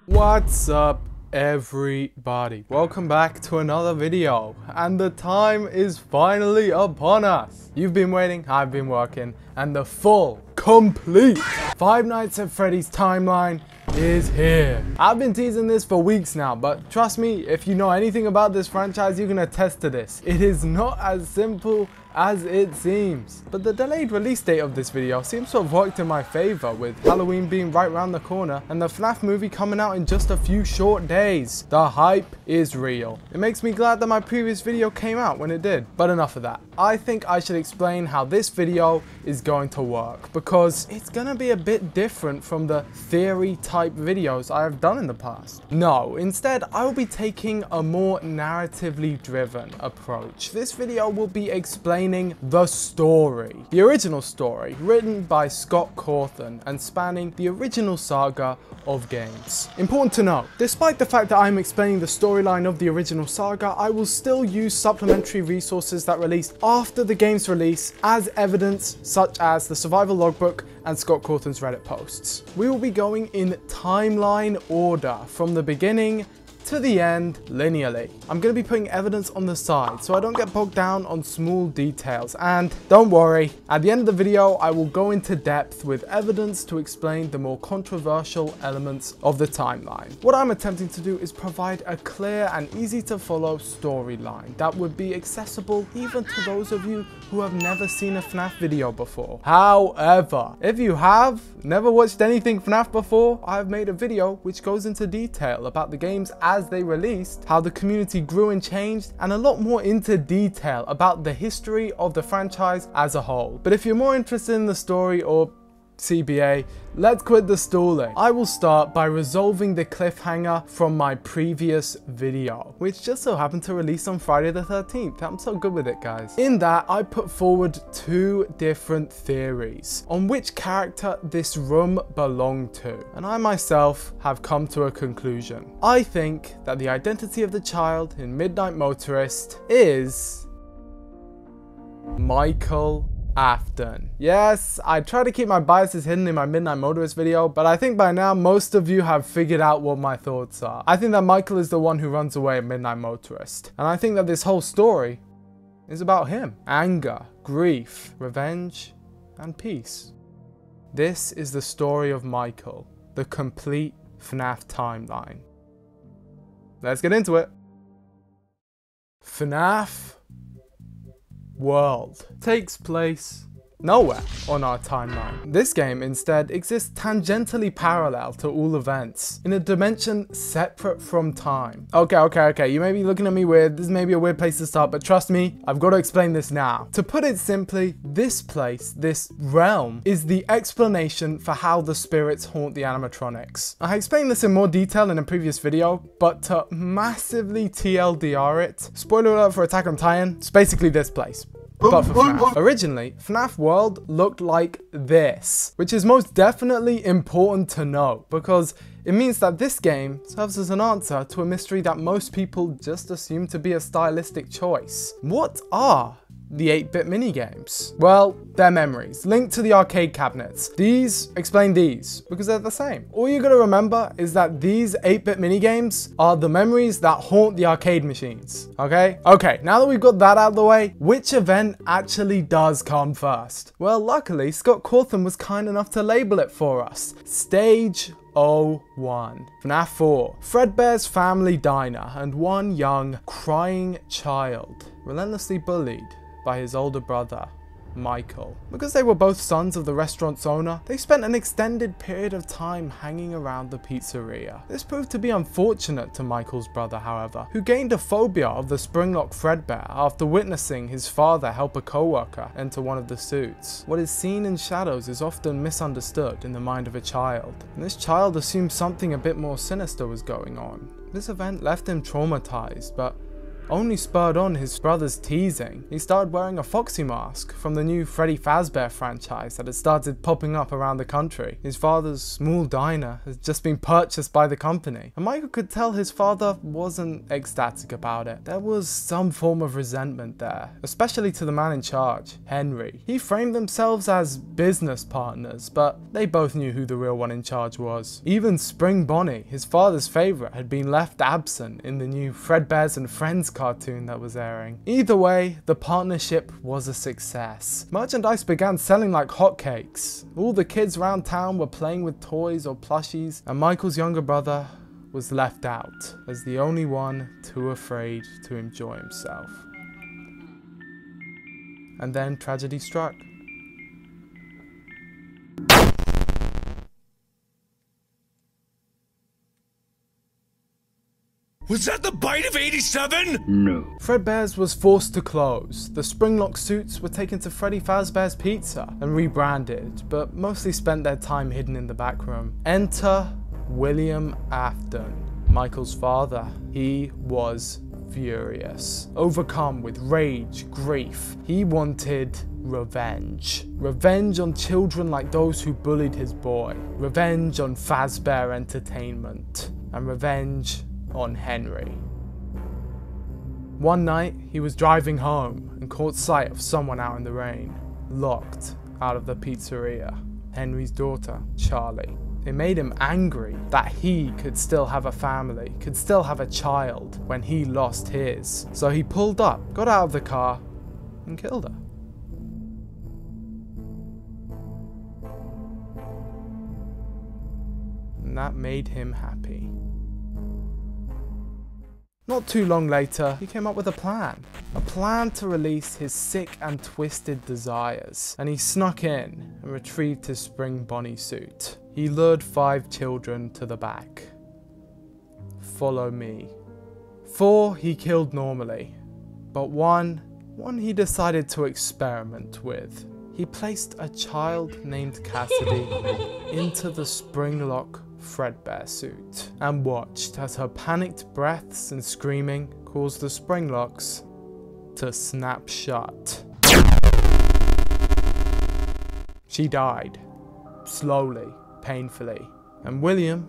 What's up, everybody? Welcome back to another video, and the time is finally upon us. You've been waiting, I've been working, and the full, complete Five Nights at Freddy's timeline is here. I've been teasing this for weeks now, but trust me, if you know anything about this franchise, you can attest to this. It is not as simple as it seems. But the delayed release date of this video seems to have worked in my favor, with Halloween being right around the corner and the FNAF movie coming out in just a few short days. The hype is real. It makes me glad that my previous video came out when it did. But enough of that. I think I should explain how this video is going to work, because it's gonna be a bit different from the theory type videos I have done in the past. No, instead I will be taking a more narratively driven approach. This video will be explaining the story. The original story, written by Scott Cawthon and spanning the original saga of games. Important to note, despite the fact that I'm explaining the storyline of the original saga, I will still use supplementary resources that released after the game's release as evidence, such as the survival logbook and Scott Cawthon's Reddit posts. We will be going in timeline order from the beginning to the end linearly. I'm going to be putting evidence on the side so I don't get bogged down on small details, and don't worry, at the end of the video I will go into depth with evidence to explain the more controversial elements of the timeline. What I'm attempting to do is provide a clear and easy to follow storyline that would be accessible even to those of you who have never seen a FNAF video before. However, if you have never watched anything FNAF before, I have made a video which goes into detail about the games as they released, how the community grew and changed, and a lot more into detail about the history of the franchise as a whole. But if you're more interested in the story or CBA, let's quit the stalling. I will start by resolving the cliffhanger from my previous video, which just so happened to release on Friday the 13th. I'm so good with it, guys. In that, I put forward two different theories on which character this room belonged to, and I myself have come to a conclusion. I think that the identity of the child in Midnight Motorist is Michael Afton. Yes, I try to keep my biases hidden in my Midnight Motorist video, but I think by now most of you have figured out what my thoughts are. I think that Michael is the one who runs away at Midnight Motorist, and I think that this whole story is about him. Anger, grief, revenge, and peace. This is the story of Michael, the complete FNAF timeline. Let's get into it. FNAF World takes place nowhere on our timeline. This game instead exists tangentially parallel to all events, in a dimension separate from time. Okay, you may be looking at me weird, this may be a weird place to start, but trust me, I've got to explain this now. To put it simply, this place, this realm, is the explanation for how the spirits haunt the animatronics. I explained this in more detail in a previous video, but to massively TLDR it, spoiler alert for Attack on Titan, it's basically this place. But for FNAF. Originally, FNAF World looked like this, which is most definitely important to know, because it means that this game serves as an answer to a mystery that most people just assume to be a stylistic choice. What are the 8-bit minigames? Well, they're memories linked to the arcade cabinets. These explain these because they're the same. All you gotta remember is that these 8-bit minigames are the memories that haunt the arcade machines, okay? Okay, now that we've got that out of the way, which event actually does come first? Well, luckily, Scott Cawthon was kind enough to label it for us. Stage 01. FNAF 4. Fredbear's family diner and one young, crying child, relentlessly bullied by his older brother, Michael. Because they were both sons of the restaurant's owner, they spent an extended period of time hanging around the pizzeria. This proved to be unfortunate to Michael's brother, however, who gained a phobia of the springlock Fredbear after witnessing his father help a co-worker enter one of the suits. What is seen in shadows is often misunderstood in the mind of a child, and this child assumed something a bit more sinister was going on. This event left him traumatized, but only spurred on his brother's teasing. He started wearing a Foxy mask from the new Freddy Fazbear franchise that had started popping up around the country. His father's small diner has just been purchased by the company, and Michael could tell his father wasn't ecstatic about it. There was some form of resentment there, especially to the man in charge, Henry. He framed themselves as business partners, but they both knew who the real one in charge was. Even Spring Bonnie, his father's favorite, had been left absent in the new Fredbears and Friends cartoon that was airing. Either way, the partnership was a success. Merchandise began selling like hotcakes. All the kids around town were playing with toys or plushies, and Michael's younger brother was left out as the only one too afraid to enjoy himself. And then tragedy struck. Was that the bite of 87? No. Fredbear's was forced to close. The Springlock suits were taken to Freddy Fazbear's Pizza and rebranded, but mostly spent their time hidden in the back room. Enter William Afton, Michael's father. He was furious, overcome with rage, grief. He wanted revenge. Revenge on children like those who bullied his boy. Revenge on Fazbear Entertainment. And revenge on Henry. One night, he was driving home and caught sight of someone out in the rain, locked out of the pizzeria. Henry's daughter, Charlie. It made him angry that he could still have a family, could still have a child when he lost his. So he pulled up, got out of the car, and killed her. And that made him happy. Not too long later, he came up with a plan to release his sick and twisted desires, and he snuck in and retrieved his Spring Bonnie suit. He lured 5 children to the back. Follow me. 4 he killed normally, but one he decided to experiment with. He placed a child named Cassidy into the Springlock Fredbear suit and watched as her panicked breaths and screaming caused the Springlocks to snap shut. She died, slowly, painfully, and William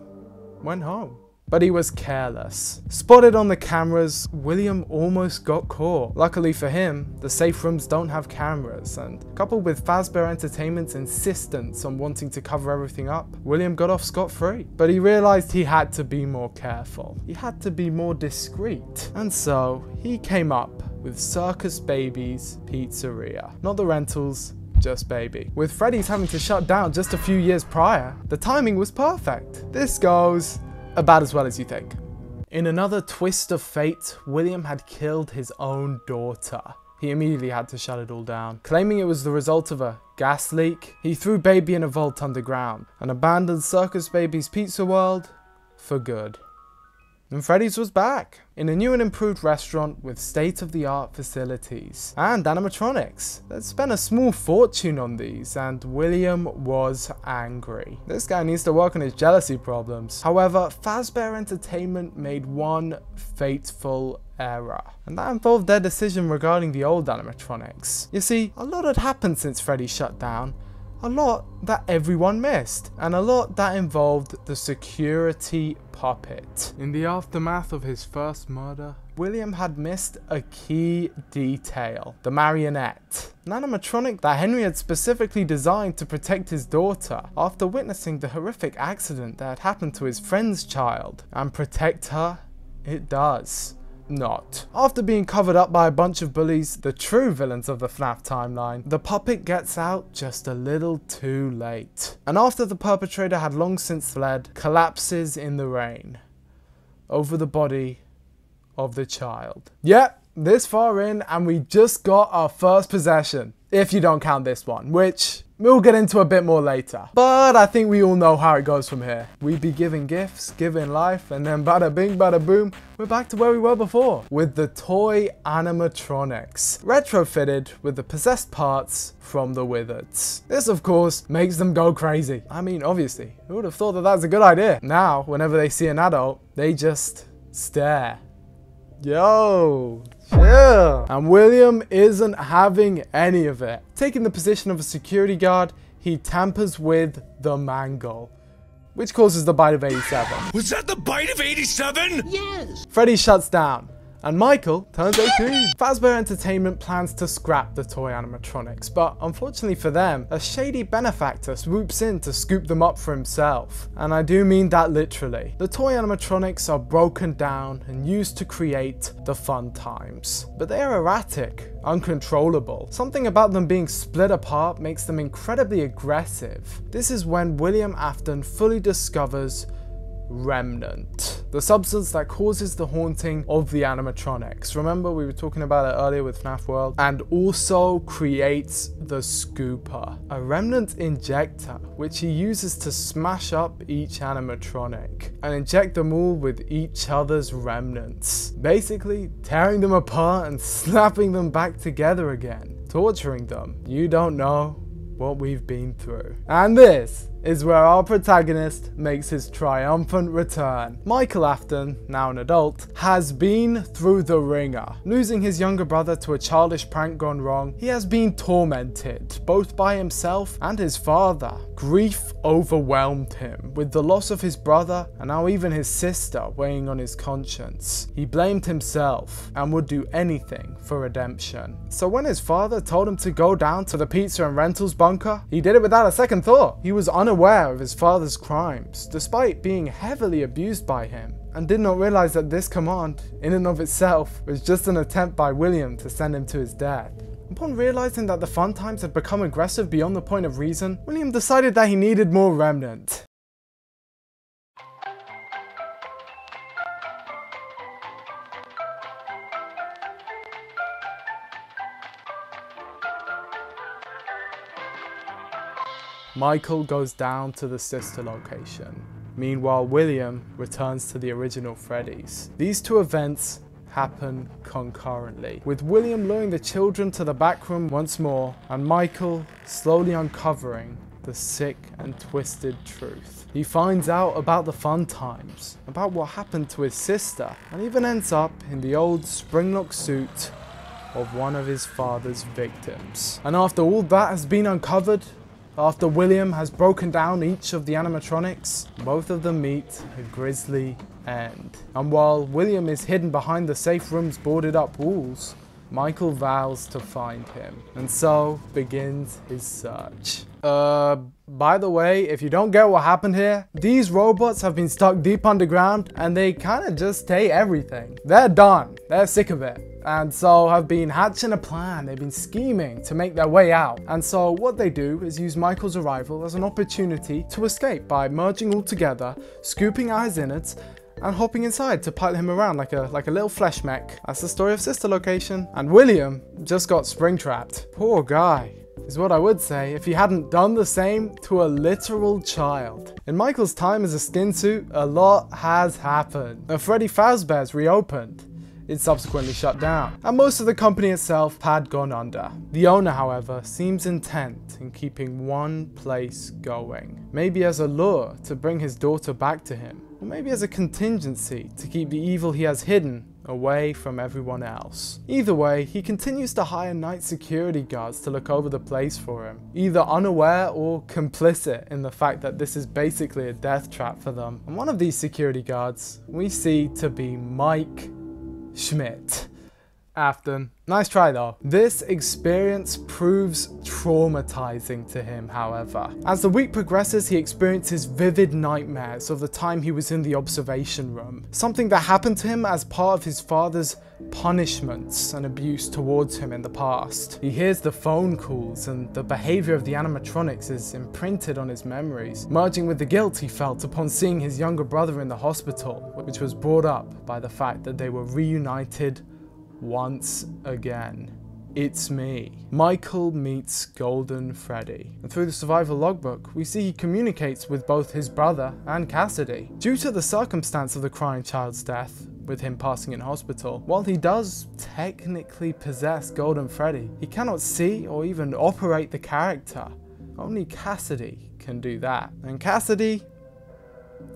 went home. But he was careless. Spotted on the cameras, William almost got caught. Luckily for him, the safe rooms don't have cameras, and coupled with Fazbear Entertainment's insistence on wanting to cover everything up, William got off scot-free. But he realized he had to be more careful. He had to be more discreet. And so, he came up with Circus Baby's Pizzeria. Not the rentals, just Baby. With Freddy's having to shut down just a few years prior, the timing was perfect. This goes about as well as you think. In another twist of fate, William had killed his own daughter. He immediately had to shut it all down. Claiming it was the result of a gas leak, he threw Baby in a vault underground and abandoned Circus Baby's Pizza World for good. And Freddy's was back in a new and improved restaurant with state-of-the-art facilities and animatronics. They'd spent a small fortune on these, and William was angry. This guy needs to work on his jealousy problems. However, Fazbear Entertainment made one fateful error, and that involved their decision regarding the old animatronics. You see, a lot had happened since Freddy shut down. A lot that everyone missed, and a lot that involved the security puppet. In the aftermath of his first murder, William had missed a key detail: the marionette. An animatronic that Henry had specifically designed to protect his daughter after witnessing the horrific accident that had happened to his friend's child. And protect her, it does. Not. After being covered up by a bunch of bullies, the true villains of the FNAF timeline, the puppet gets out just a little too late. And after the perpetrator had long since fled, collapses in the rain over the body of the child. Yep, this far in and we just got our first possession. If you don't count this one, which we'll get into a bit more later. But I think we all know how it goes from here. We be giving gifts, giving life, and then bada bing, bada boom, we're back to where we were before, with the toy animatronics, retrofitted with the possessed parts from the Wizards. This, of course, makes them go crazy. I mean, obviously, who would have thought that that's a good idea? Now, whenever they see an adult, they just stare Yo, chill. And William isn't having any of it. Taking the position of a security guard, he tampers with the mangle, which causes the bite of 87. Was that the bite of 87? Yes. Freddy shuts down, and Michael turns 18. Fazbear Entertainment plans to scrap the toy animatronics, but unfortunately for them, a shady benefactor swoops in to scoop them up for himself. And I do mean that literally. The toy animatronics are broken down and used to create the fun times. But they are erratic, uncontrollable. Something about them being split apart makes them incredibly aggressive. This is when William Afton fully discovers Remnant, the substance that causes the haunting of the animatronics. Remember, we were talking about it earlier with FNAF World. And also creates the Scooper, a remnant injector, which he uses to smash up each animatronic and inject them all with each other's remnants, basically tearing them apart and slapping them back together again, torturing them. You don't know what we've been through. And this is where our protagonist makes his triumphant return. Michael Afton, now an adult, has been through the ringer. Losing his younger brother to a childish prank gone wrong, he has been tormented, both by himself and his father. Grief overwhelmed him, with the loss of his brother and now even his sister weighing on his conscience. He blamed himself and would do anything for redemption. So when his father told him to go down to the pizza and rentals bunker, he did it without a second thought. He was unaware of his father's crimes, despite being heavily abused by him, and did not realize that this command, in and of itself, was just an attempt by William to send him to his death. Upon realizing that the fun times had become aggressive beyond the point of reason, William decided that he needed more Remnant. Michael goes down to the sister location. Meanwhile, William returns to the original Freddy's. These two events happen concurrently, with William luring the children to the back room once more, and Michael slowly uncovering the sick and twisted truth. He finds out about the fun times, about what happened to his sister, and even ends up in the old springlock suit of one of his father's victims. And after all that has been uncovered, after William has broken down each of the animatronics, both of them meet a grisly end. And while William is hidden behind the safe room's boarded up walls, Michael vows to find him, and so begins his search. By the way, if you don't get what happened here, these robots have been stuck deep underground and they kind of just take everything. They're done. They're sick of it. And so have been hatching a plan. They've been scheming to make their way out. And so what they do is use Michael's arrival as an opportunity to escape by merging all together, scooping out his innards, and hopping inside to pilot him around like a little flesh mech. That's the story of Sister Location. And William just got spring-trapped. Poor guy, is what I would say if he hadn't done the same to a literal child. In Michael's time as a skin suit, a lot has happened. Freddy Fazbear's reopened. It subsequently shut down, and most of the company itself had gone under. The owner, however, seems intent in keeping one place going. Maybe as a lure to bring his daughter back to him, or maybe as a contingency to keep the evil he has hidden away from everyone else. Either way, he continues to hire night security guards to look over the place for him, either unaware or complicit in the fact that this is basically a death trap for them. And one of these security guards we see to be Mike Schmidt. Afton. Nice try though. This experience proves traumatizing to him, however. As the week progresses, he experiences vivid nightmares of the time he was in the observation room. Something that happened to him as part of his father's punishments and abuse towards him in the past. He hears the phone calls, and the behavior of the animatronics is imprinted on his memories, merging with the guilt he felt upon seeing his younger brother in the hospital, which was brought up by the fact that they were reunited once again. It's me. Michael meets Golden Freddy, and through the survival logbook, we see he communicates with both his brother and Cassidy. Due to the circumstance of the crying child's death, with him passing in hospital, while he does technically possess Golden Freddy, he cannot see or even operate the character. Only Cassidy can do that. And Cassidy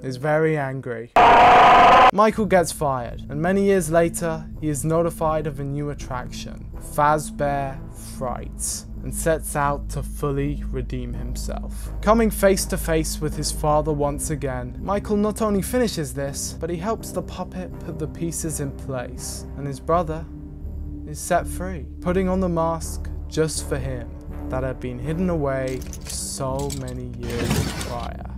is very angry. Michael gets fired, and many years later, he is notified of a new attraction, Fazbear Fright, and sets out to fully redeem himself. Coming face to face with his father once again, Michael not only finishes this, but he helps the puppet put the pieces in place, and his brother is set free, putting on the mask just for him that had been hidden away so many years prior.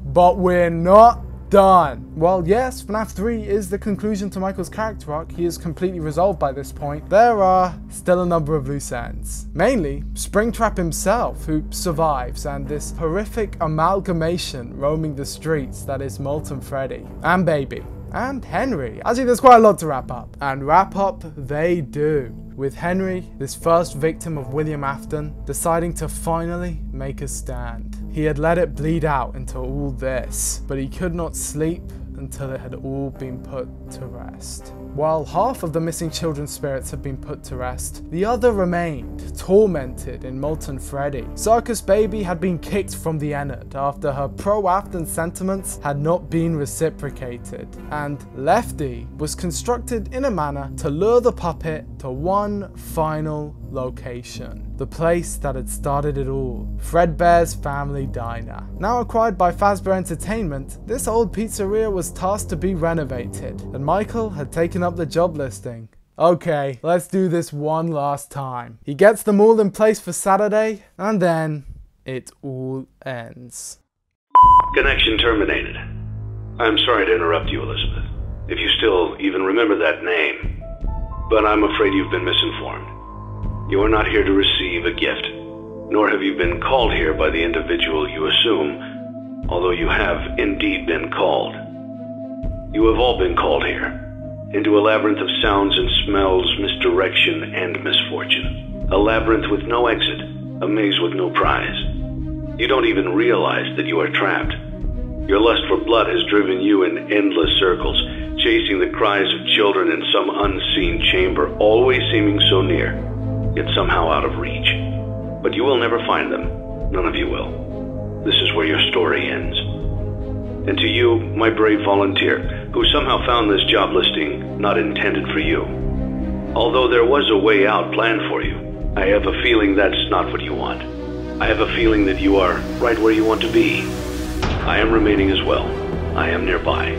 But we're not done. Well, yes, FNAF 3 is the conclusion to Michael's character arc. He is completely resolved by this point. There are still a number of loose ends. Mainly, Springtrap himself, who survives, and this horrific amalgamation roaming the streets that is Molten Freddy, and Baby, and Henry. Actually, there's quite a lot to wrap up. And wrap up they do, with Henry, this first victim of William Afton, deciding to finally make a stand. He had let it bleed out into all this, but he could not sleep until it had all been put to rest. While half of the missing children's spirits had been put to rest, the other remained, tormented in Molten Freddy. Circus Baby had been kicked from the Ennard after her pro-Afton sentiments had not been reciprocated, and Lefty was constructed in a manner to lure the puppet to one final location. The place that had started it all, Fredbear's Family Diner. Now acquired by Fazbear Entertainment, this old pizzeria was tasked to be renovated, and Michael had taken up the job listing. Okay, let's do this one last time. He gets them all in place for Saturday, and then it all ends. Connection terminated. I'm sorry to interrupt you, Elizabeth, if you still even remember that name, but I'm afraid you've been misinformed. You are not here to receive a gift, nor have you been called here by the individual you assume, although you have indeed been called. You have all been called here, into a labyrinth of sounds and smells, misdirection and misfortune. A labyrinth with no exit, a maze with no prize. You don't even realize that you are trapped. Your lust for blood has driven you in endless circles, chasing the cries of children in some unseen chamber, always seeming so near, yet somehow out of reach. But you will never find them. None of you will. This is where your story ends. And to you, my brave volunteer, who somehow found this job listing not intended for you. Although there was a way out planned for you, I have a feeling that's not what you want. I have a feeling that you are right where you want to be. I am remaining as well. I am nearby.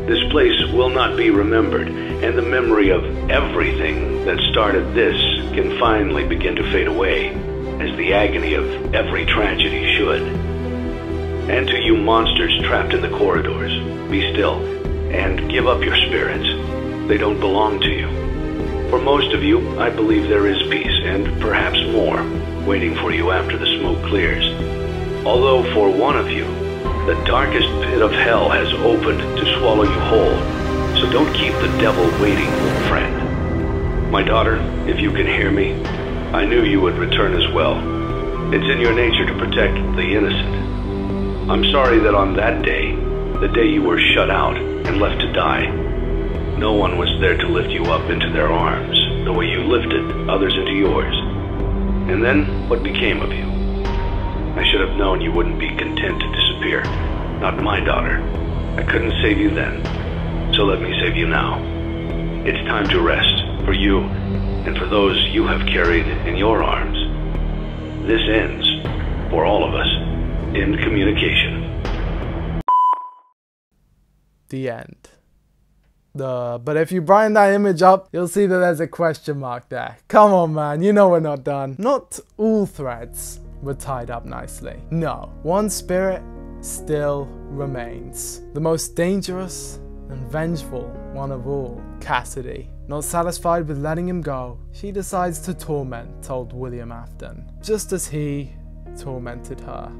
This place will not be remembered, and the memory of everything that started this can finally begin to fade away, as the agony of every tragedy should. And to you monsters trapped in the corridors, be still, and give up your spirits. They don't belong to you. For most of you, I believe there is peace, and perhaps more, waiting for you after the smoke clears. Although for one of you, the darkest pit of hell has opened to swallow you whole, so don't keep the devil waiting, friend. My daughter, if you can hear me, I knew you would return as well. It's in your nature to protect the innocent. I'm sorry that on that day, the day you were shut out and left to die, no one was there to lift you up into their arms, the way you lifted others into yours. And then, what became of you? I should have known you wouldn't be content to disappear. Not my daughter. I couldn't save you then, so let me save you now. It's time to rest, for you, and for those you have carried in your arms. This ends, for all of us, in communication. The end. But if you brighten that image up, you'll see that there's a question mark there. Come on, man, you know we're not done. Not all threads were tied up nicely. No, one spirit still remains. The most dangerous and vengeful one of all, Cassidy. Not satisfied with letting him go, she decides to torment old William Afton, just as he tormented her.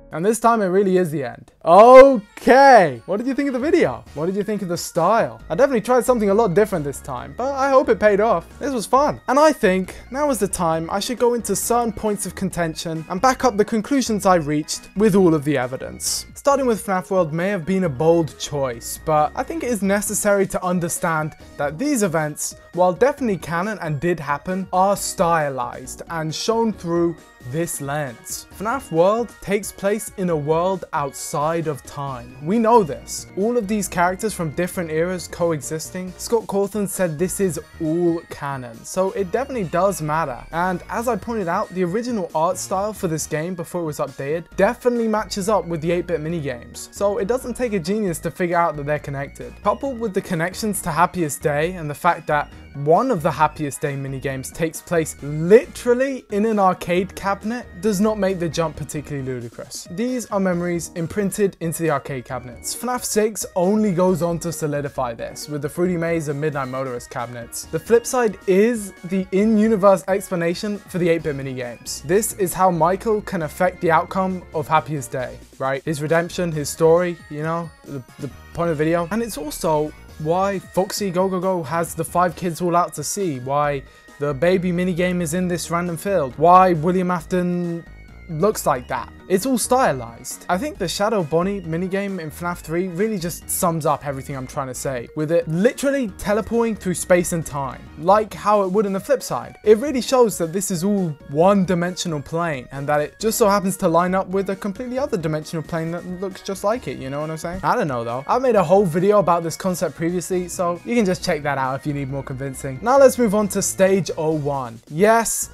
And this time it really is the end. Okay. Okay, what did you think of the video? What did you think of the style? I definitely tried something a lot different this time, but I hope it paid off. This was fun. And I think now is the time I should go into certain points of contention and back up the conclusions I reached with all of the evidence. Starting with FNAF World may have been a bold choice, but I think it is necessary to understand that these events, while definitely canon and did happen, are stylized and shown through this lens. FNAF World takes place in a world outside of time. We know this. All of these characters from different eras coexisting. Scott Cawthon said this is all canon, so it definitely does matter. And as I pointed out, the original art style for this game before it was updated definitely matches up with the 8-bit minigames, so it doesn't take a genius to figure out that they're connected. Coupled with the connections to Happiest Day and the fact that one of the Happiest Day minigames takes place literally in an arcade cabinet does not make the jump particularly ludicrous. These are memories imprinted into the arcade cabinets. FNAF 6 only goes on to solidify this with the Fruity Maze and Midnight Motorist cabinets. The flip side is the in-universe explanation for the 8-bit minigames. This is how Michael can affect the outcome of Happiest Day, right? His redemption, his story, you know, the point of the video. And it's also why Foxy Go Go Go has the 5 kids all out to sea, why the baby minigame is in this random field, why William Afton looks like that. It's all stylized. I think the Shadow Bonnie minigame in FNAF 3 really just sums up everything I'm trying to say, with it literally teleporting through space and time, like how it would in the flip side. It really shows that this is all one-dimensional plane, and that it just so happens to line up with a completely other dimensional plane that looks just like it, you know what I'm saying? I don't know though. I've made a whole video about this concept previously, so you can just check that out if you need more convincing. Now let's move on to Stage 01. Yes,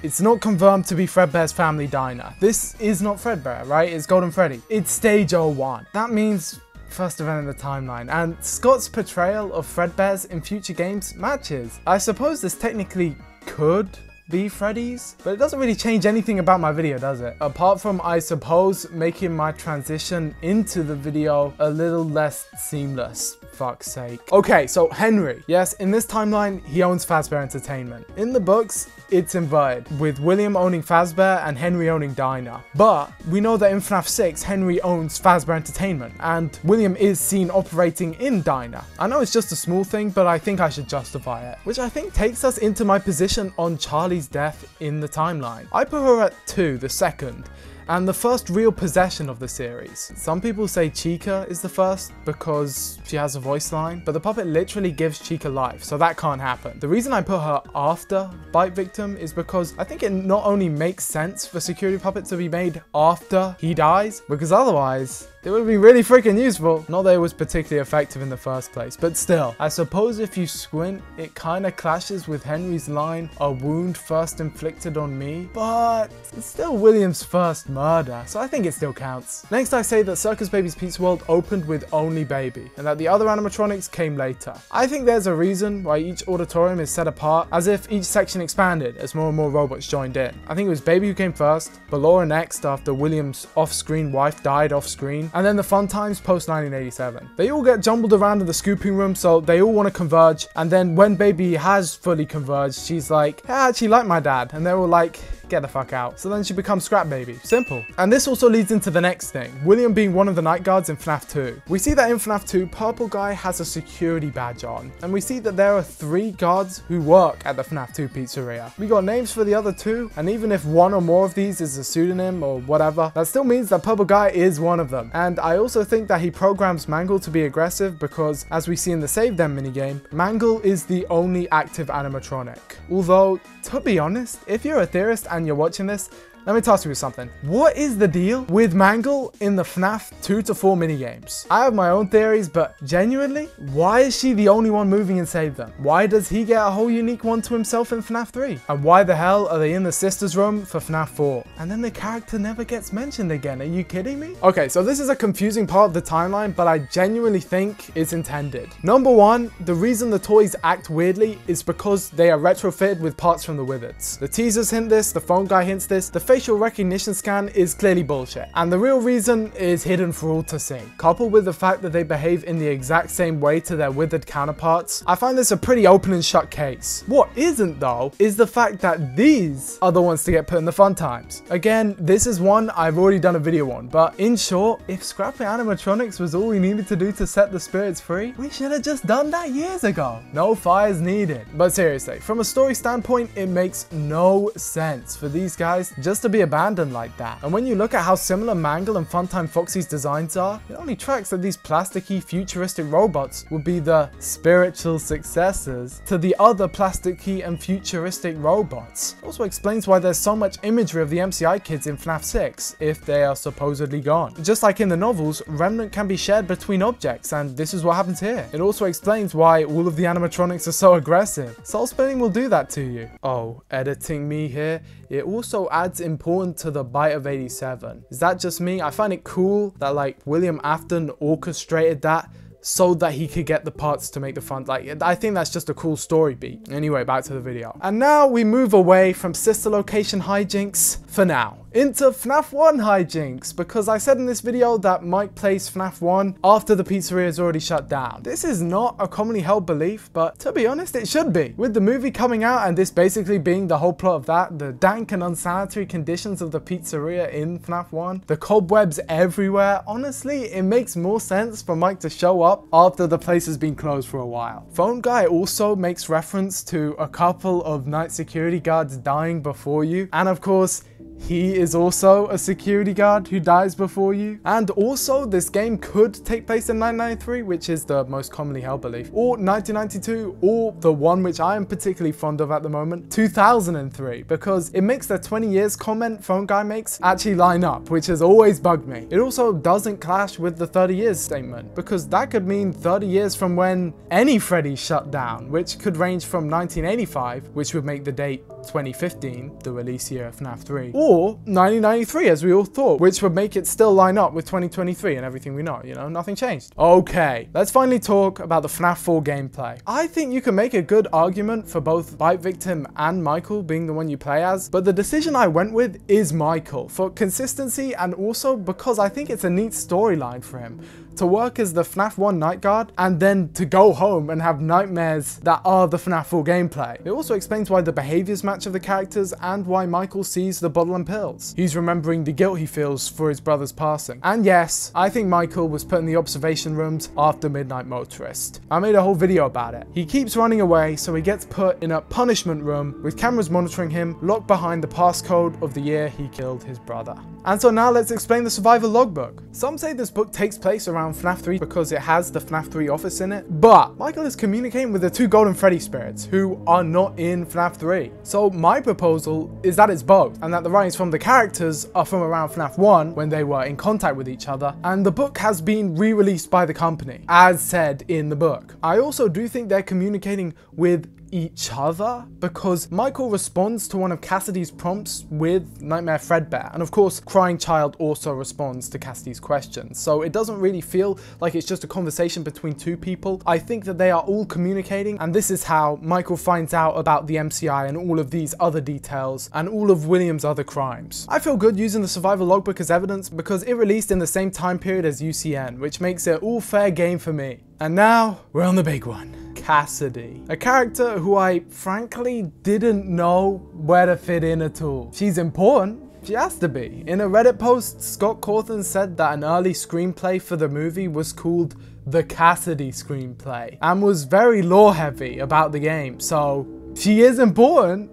it's not confirmed to be Fredbear's family diner. This is not Fredbear, right? It's Golden Freddy. It's Stage 01. That means first event in the timeline, and Scott's portrayal of Fredbear's in future games matches. I suppose this technically could be Freddy's, but it doesn't really change anything about my video, does it? Apart from, I suppose, making my transition into the video a little less seamless. Fuck's sake. Okay, so Henry. Yes, in this timeline, he owns Fazbear Entertainment. In the books, it's inverted, with William owning Fazbear and Henry owning Diner. But we know that in FNAF 6, Henry owns Fazbear Entertainment, and William is seen operating in Diner. I know it's just a small thing, but I think I should justify it. Which I think takes us into my position on Charlie's death in the timeline. I put her at 2, the second, and the first real possession of the series. Some people say Chica is the first because she has a voice line, but the puppet literally gives Chica life, so that can't happen. The reason I put her after Bite Victim is because I think it not only makes sense for Security Puppet to be made after he dies, because otherwise it would be really freaking useful. Not that it was particularly effective in the first place, but still. I suppose if you squint, it kind of clashes with Henry's line, "A wound first inflicted on me," but it's still William's first murder, so I think it still counts. Next, I say that Circus Baby's Pizza World opened with only Baby, and that the other animatronics came later. I think there's a reason why each auditorium is set apart, as if each section expanded as more and more robots joined in. I think it was Baby who came first, Ballora next after William's off-screen wife died off-screen, and then the Fun Times post 1987. They all get jumbled around in the scooping room, so they all want to converge, and then when Baby has fully converged, she's like, "Hey, I actually like my dad," and they're all like, "Get the fuck out." So then she becomes Scrap Baby. Simple. And this also leads into the next thing, William being one of the night guards in FNAF 2. We see that in FNAF 2, Purple Guy has a security badge on, and we see that there are 3 guards who work at the FNAF 2 pizzeria. We got names for the other 2, and even if one or more of these is a pseudonym or whatever, that still means that Purple Guy is one of them. And I also think that he programs Mangle to be aggressive because, as we see in the Save Them minigame, Mangle is the only active animatronic. Although, to be honest, if you're a theorist and you're watching this, let me task you with something. What is the deal with Mangle in the FNAF 2 to 4 minigames? I have my own theories, but genuinely, why is she the only one moving in Save Them? Why does he get a whole unique one to himself in FNAF 3? And why the hell are they in the sisters room for FNAF 4? And then the character never gets mentioned again. Are you kidding me? Okay, so this is a confusing part of the timeline, but I genuinely think it's intended. Number 1, the reason the toys act weirdly is because they are retrofitted with parts from the Withers. The teasers hint this, the phone guy hints this, the facial recognition scan is clearly bullshit, and the real reason is hidden for all to see. Coupled with the fact that they behave in the exact same way to their withered counterparts, I find this a pretty open and shut case. What isn't though, is the fact that these are the ones to get put in the fun times. Again, this is one I've already done a video on, but in short, if scrapping animatronics was all we needed to do to set the spirits free, we should have just done that years ago. No fires needed. But seriously, from a story standpoint, it makes no sense for these guys just to be abandoned like that. And when you look at how similar Mangle and Funtime Foxy's designs are, it only tracks that these plasticky futuristic robots would be the spiritual successors to the other plasticky and futuristic robots. It also explains why there's so much imagery of the MCI kids in FNAF 6 if they are supposedly gone. Just like in the novels, Remnant can be shared between objects, and this is what happens here. It also explains why all of the animatronics are so aggressive. Soul spinning will do that to you. Oh, editing me here. It also adds important to the bite of 87. Is that just me? I find it cool that like William Afton orchestrated that so that he could get the parts to make the fun. Like, I think that's just a cool story beat. Anyway, back to the video. And now we move away from sister location hijinks for now into FNAF 1 hijinks, because I said in this video that Mike plays FNAF 1 after the pizzeria is already shut down. This is not a commonly held belief, but to be honest, it should be. With the movie coming out and this basically being the whole plot of that, the dank and unsanitary conditions of the pizzeria in FNAF 1, the cobwebs everywhere, honestly, it makes more sense for Mike to show up after the place has been closed for a while. Phone Guy also makes reference to a couple of night security guards dying before you, and of course, he is also a security guard who dies before you. And also, this game could take place in 1993, which is the most commonly held belief, or 1992, or the one which I am particularly fond of at the moment, 2003, because it makes the 20 years comment Phone Guy makes actually line up, which has always bugged me. It also doesn't clash with the 30 years statement, because that could mean 30 years from when any Freddy shut down, which could range from 1985, which would make the date 2015, the release year of FNAF 3, or 1993 as we all thought, which would make it still line up with 2023 and everything we know, you know, nothing changed. Okay, let's finally talk about the FNAF 4 gameplay. I think you can make a good argument for both Bite Victim and Michael being the one you play as, but the decision I went with is Michael, for consistency and also because I think it's a neat storyline for him to work as the FNAF 1 night guard and then to go home and have nightmares that are the FNAF 4 gameplay. It also explains why the behaviors match of the characters and why Michael sees the bottle and pills. He's remembering the guilt he feels for his brother's passing. And yes, I think Michael was put in the observation rooms after Midnight Motorist. I made a whole video about it. He keeps running away, so he gets put in a punishment room with cameras monitoring him, locked behind the passcode of the year he killed his brother. And so now let's explain the survival logbook. Some say this book takes place around FNAF 3 because it has the FNAF 3 office in it, but Michael is communicating with the two Golden Freddy spirits who are not in FNAF 3. So my proposal is that it's both, and that the writings from the characters are from around FNAF 1 when they were in contact with each other, and the book has been re-released by the company, as said in the book. I also do think they're communicating with each other because Michael responds to one of Cassidy's prompts with Nightmare Fredbear, and of course Crying Child also responds to Cassidy's questions, so it doesn't really feel like it's just a conversation between two people. I think that they are all communicating, and this is how Michael finds out about the MCI and all of these other details and all of William's other crimes. I feel good using the survival logbook as evidence because it released in the same time period as UCN, which makes it all fair game for me. And now we're on the big one. Cassidy, a character who I frankly didn't know where to fit in at all. She's important. She has to be. In a Reddit post, Scott Cawthon said that an early screenplay for the movie was called the Cassidy screenplay and was very lore heavy about the game. So she is important,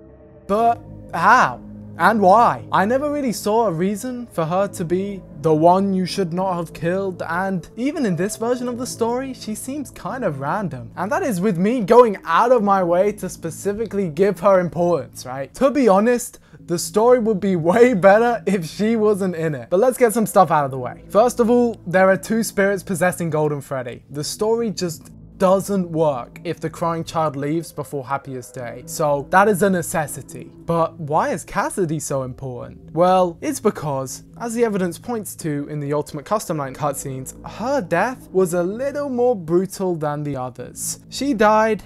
but how? And why? I never really saw a reason for her to be the one you should not have killed, and even in this version of the story, she seems kind of random. And that is with me going out of my way to specifically give her importance, right? To be honest, the story would be way better if she wasn't in it. But let's get some stuff out of the way. First of all, there are two spirits possessing Golden Freddy. The story just doesn't work if the crying child leaves before Happiest Day, so that is a necessity. But why is Cassidy so important? Well, it's because, as the evidence points to in the Ultimate Custom Night cutscenes, her death was a little more brutal than the others. She died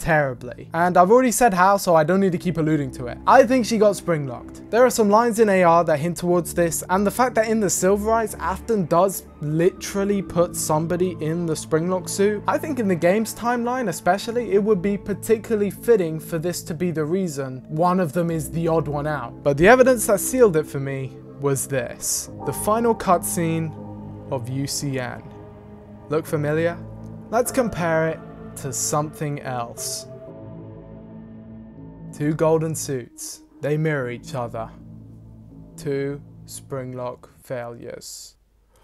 terribly. And I've already said how, so I don't need to keep alluding to it. I think she got spring locked. There are some lines in AR that hint towards this, and the fact that in the Silverites, Afton does literally put somebody in the springlock suit, I think in the game's timeline especially, it would be particularly fitting for this to be the reason one of them is the odd one out. But the evidence that sealed it for me was this. The final cutscene of UCN. Look familiar? Let's compare it to something else. Two golden suits. They mirror each other. Two springlock failures.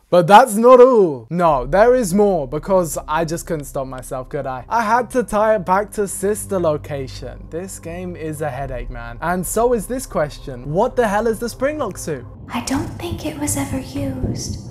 But that's not all. No, there is more, because I just couldn't stop myself, could I? I had to tie it back to sister location. This game is a headache, man. And so is this question. What the hell is the springlock suit? I don't think it was ever used.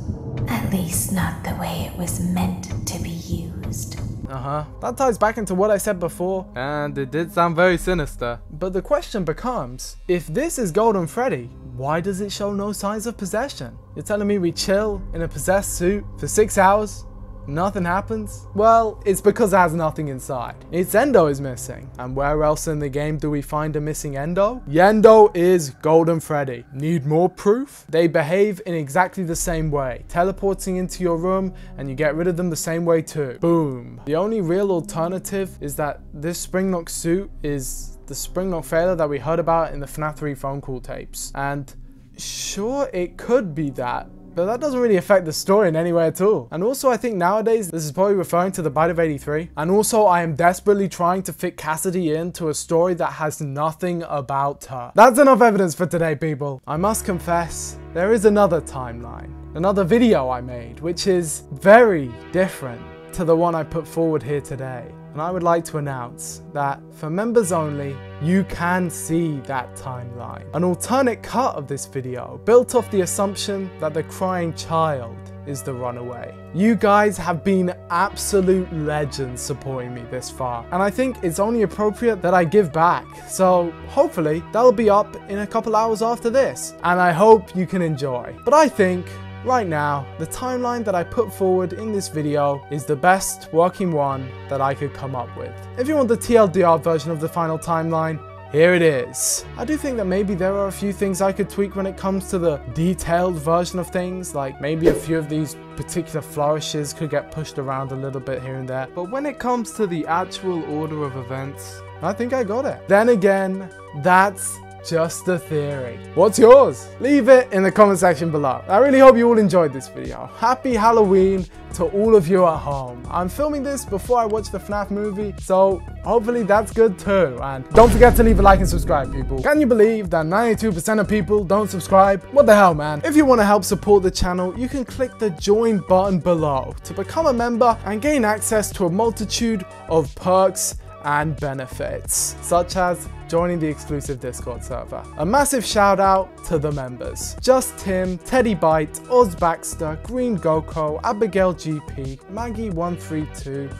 At least not the way it was meant to be used. That ties back into what I said before, and it did sound very sinister. But the question becomes, if this is Golden Freddy, why does it show no signs of possession? You're telling me we chill in a possessed suit for 6 hours? Nothing happens? Well, it's because it has nothing inside. Its Endo is missing. And where else in the game do we find a missing Endo? Yendo is Golden Freddy. Need more proof? They behave in exactly the same way. Teleporting into your room and you get rid of them the same way too. Boom. The only real alternative is that this springlock suit is the springlock failure that we heard about in the FNAF 3 phone call tapes. And sure, it could be that, but that doesn't really affect the story in any way at all. And also, I think nowadays this is probably referring to the Bite of 83. And also, I am desperately trying to fit Cassidy into a story that has nothing about her. That's enough evidence for today, people. I must confess, there is another timeline, another video I made, which is very different to the one I put forward here today. And I would like to announce that for members only, you can see that timeline. An alternate cut of this video, built off the assumption that the crying child is the runaway. You guys have been absolute legends supporting me this far, and I think it's only appropriate that I give back. So hopefully that'll be up in a couple hours after this, and I hope you can enjoy. But I think right now, the timeline that I put forward in this video is the best working one that I could come up with. If you want the TLDR version of the final timeline, here it is. I do think that maybe there are a few things I could tweak when it comes to the detailed version of things, like maybe a few of these particular flourishes could get pushed around a little bit here and there. But when it comes to the actual order of events, I think I got it. Then again, that's just a theory. What's yours? Leave it in the comment section below. I really hope you all enjoyed this video. Happy Halloween to all of you at home. I'm filming this before I watch the FNAF movie, so hopefully that's good too. And don't forget to leave a like and subscribe, people. Can you believe that 92% of people don't subscribe? What the hell, man? If you want to help support the channel, you can click the join button below to become a member and gain access to a multitude of perks and benefits, such as joining the exclusive Discord server. A massive shout out to the members: Just Tim, Teddy Bite, Oz Baxter, Green Goko, Abigail GP, Maggie132,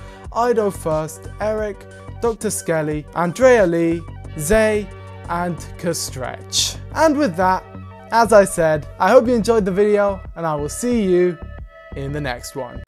Ido First, Eric, Dr. Skelly, Andrea Lee, Zay, and Kastretch. And with that, as I said, I hope you enjoyed the video, and I will see you in the next one.